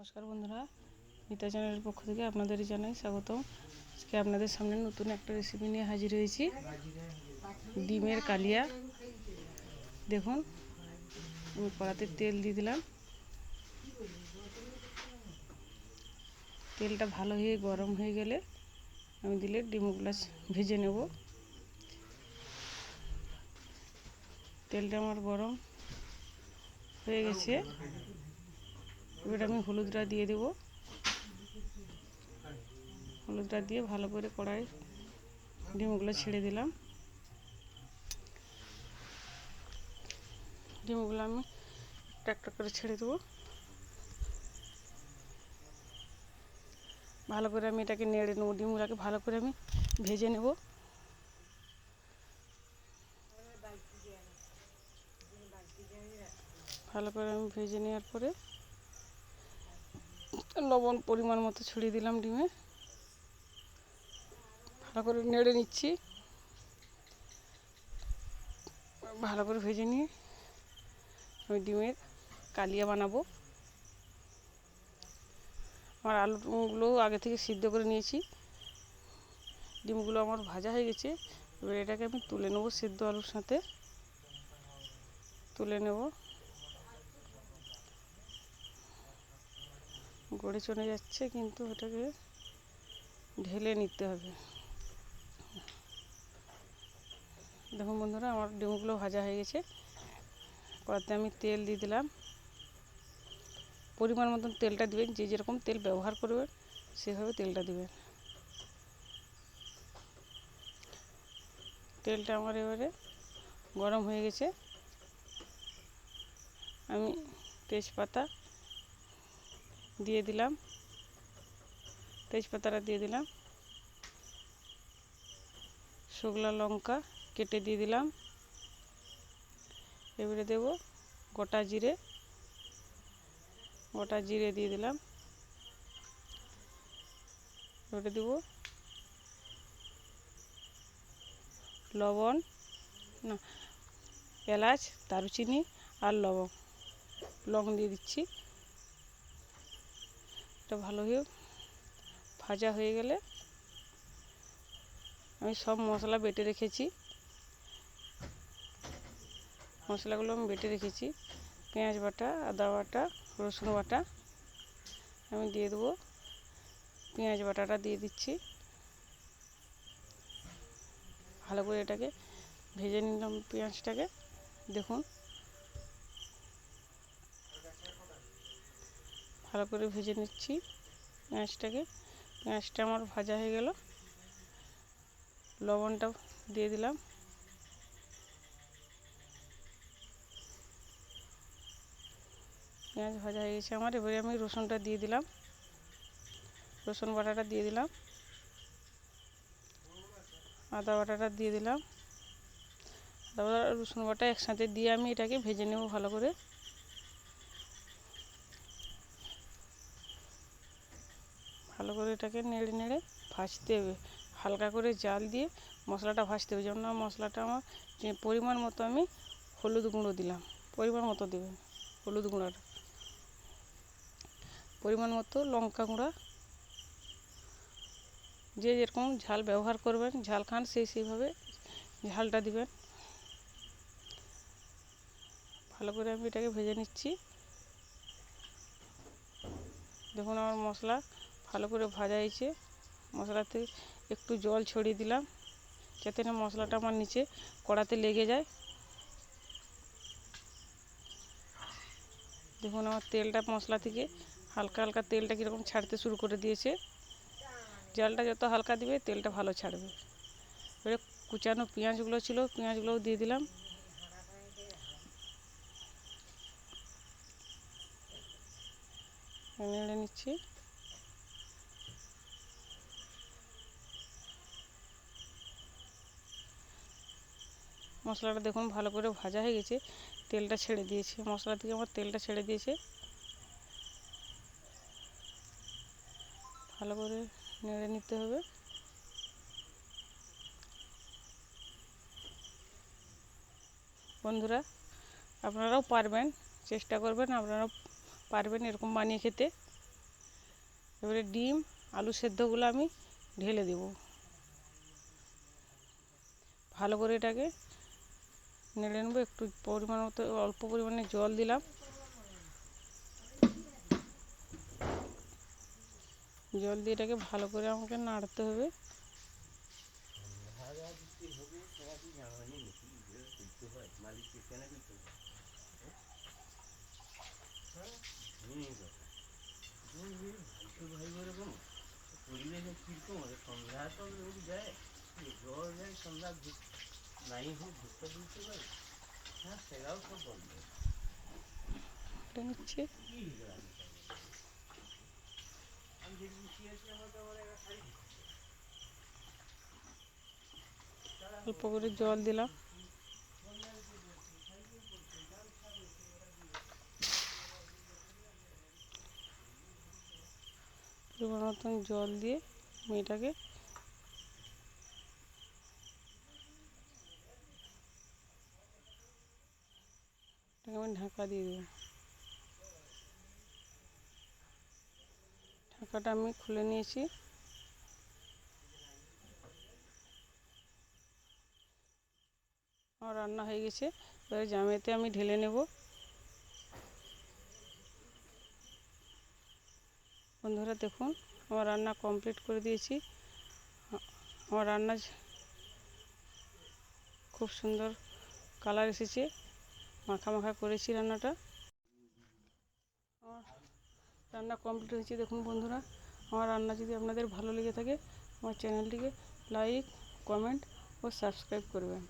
নমস্কার বন্ধুরা, মিতা চ্যানেলের পক্ষ থেকে আপনাদের জানাই স্বাগতম। আজকে আপনাদের সামনে নতুন একটা রেসিপি নিয়ে হাজির হয়েছি, ডিমের কালিয়া। দেখুন, আমি কড়াতে তেল দিয়ে দিলাম। তেলটা ভালো হয়ে গরম হয়ে গেলে আমি দিলে ডিমগুলো ভেজে নেব। তেলটা আমার গরম হয়ে গেছে, এবার আমি হলুদটা দিয়ে দেব। হলুদটা দিয়ে ভালো করে কড়াই ডিমগুলো ছেড়ে দিলাম। ডিমগুলো আমি একটা করে ছেড়ে দেবো। ভালো করে আমি এটাকে নেড়ে নেবো। ডিমগুলোকে ভালো করে আমি ভেজে নেব। ভালো করে আমি ভেজে নেওয়ার পরে লবণ পরিমাণ মতো ছড়িয়ে দিলাম ডিমে। ভালো করে নেড়ে নিচ্ছি। ভালো করে ভেজে নিয়ে আমি ডিমের কালিয়া বানাবো। আমার আলুগুলো আগে থেকে সিদ্ধ করে নিয়েছি। ডিমগুলো আমার ভাজা হয়ে গেছে। এবার এটাকে আমি তুলে নেব, সিদ্ধ আলুর সাথে তুলে নেব। গড়ে চলে যাচ্ছে, কিন্তু এটাকে ঢেলে নিতে হবে। দেখুন বন্ধুরা, আমার ডিমগুলো ভাজা হয়ে গেছে। কড়াতে আমি তেল দিয়ে দিলাম। পরিমাণ মতন তেলটা দিবেন, যে যেরকম তেল ব্যবহার করবেন সেভাবে তেলটা দিবেন। তেলটা আমার এবারে গরম হয়ে গেছে। আমি তেজপাতা দিয়ে দিলাম। তেজপাতাটা দিয়ে দিলাম। শুকনো লঙ্কা কেটে দিয়ে দিলাম। এবারে দেব গোটা জিরে। গোটা জিরে দিয়ে দিলাম। এবারে দেব লবণ, না, এলাচ, দারুচিনি আর লং দিয়ে দিচ্ছি। এটা ভালোভাবে ভাজা হয়ে গেলে আমি সব মশলা বেটে রেখেছি। মশলাগুলো আমি বেটে রেখেছি। পেঁয়াজ বাটা, আদা বাটা, রসুন বাটা আমি দিয়ে দেবো। পেঁয়াজ বাটাটা দিয়ে দিচ্ছি। ভালো করে এটাকে ভেজে নিলাম পেঁয়াজটাকে। দেখুন, ভালো করে ভেজে নিচ্ছি পেঁয়াজটাকে। পেঁয়াজটা আমার ভাজা হয়ে গেল। লবণটা দিয়ে দিলাম। পেঁয়াজ ভাজা হয়ে গেছে আমার। এবারে আমি রসুনটা দিয়ে দিলাম। রসুন বাটাটা দিয়ে দিলাম। আদা বাটাটা দিয়ে দিলাম। আদা বাটা রসুন বাটা একসাথে দিয়ে আমি এটাকে ভেজে নেব ভালো করে। ভালো করে এটাকে নেড়ে নেড়ে ভাজতে হবে। হালকা করে জাল দিয়ে মশলাটা ভাজতে হবে। যেমন মশলাটা আমার পরিমাণ মতো আমি হলুদ গুঁড়ো দিলাম। পরিমাণ মতো দেবেন হলুদ গুঁড়োটা। পরিমাণ মতো লঙ্কা গুঁড়া। যে যেরকম ঝাল ব্যবহার করবেন, ঝাল খান সেইভাবে ঝালটা দিবেন। ভালো করে আমি এটাকে ভেজে নিচ্ছি। দেখুন, আমার মশলা ভালো করে ভাজা হয়েছে। মশলাতে একটু জল ছড়িয়ে দিলাম, যাতে না মশলাটা আমার নিচে কড়াতে লেগে যায়। দেখুন, আমার তেলটা মশলা থেকে হালকা হালকা তেলটা কীরকম ছাড়তে শুরু করে দিয়েছে। জলটা যত হালকা দিবে তেলটা ভালো ছাড়বে। এবারে কুচানো পেঁয়াজগুলো ছিল, পেঁয়াজগুলোও দিয়ে দিলাম। নেড়ে নিচ্ছি। মশলাটা দেখুন ভালো করে ভাজা হয়ে গেছে। তেলটা ছেড়ে দিয়েছে, মশলা থেকে আমার তেলটা ছেড়ে দিয়েছে। ভালো করে নেড়ে নিতে হবে। বন্ধুরা, আপনারাও পারবেন, চেষ্টা করবেন, আপনারাও পারবেন এরকম বানিয়ে খেতে। এবারে ডিম আলু সেদ্ধগুলো আমি ঢেলে দেব। ভালো করে এটাকে নেড়ে নেবো। একটু পরিমাণ মতো অল্প পরিমাণে জল দিলাম। জল দিয়ে এটাকে ভালো করে আমাকে নাড়তে হবে। নিচ্ছে অল্প করে জল দিলাম। পরিমাণ মতন জল দিয়ে আমি এটাকে আমি ঢাকা দিয়ে দেবো। ঢাকাটা আমি খুলে নিয়েছি। আমার রান্না হয়ে গেছে। এবারে জামেতে আমি ঢেলে নেব। বন্ধুরা দেখুন, আমার রান্না কমপ্লিট করে দিয়েছি। আমার রান্না খুব সুন্দর কালার এসেছে। মাখা মাখা করেছি রান্নাটা। আমার রান্না কমপ্লিট হয়েছে। দেখুন বন্ধুরা, আমার রান্না যদি আপনাদের ভালো লেগে থাকে আমার চ্যানেলটিকে লাইক, কমেন্ট ও সাবস্ক্রাইব করবেন।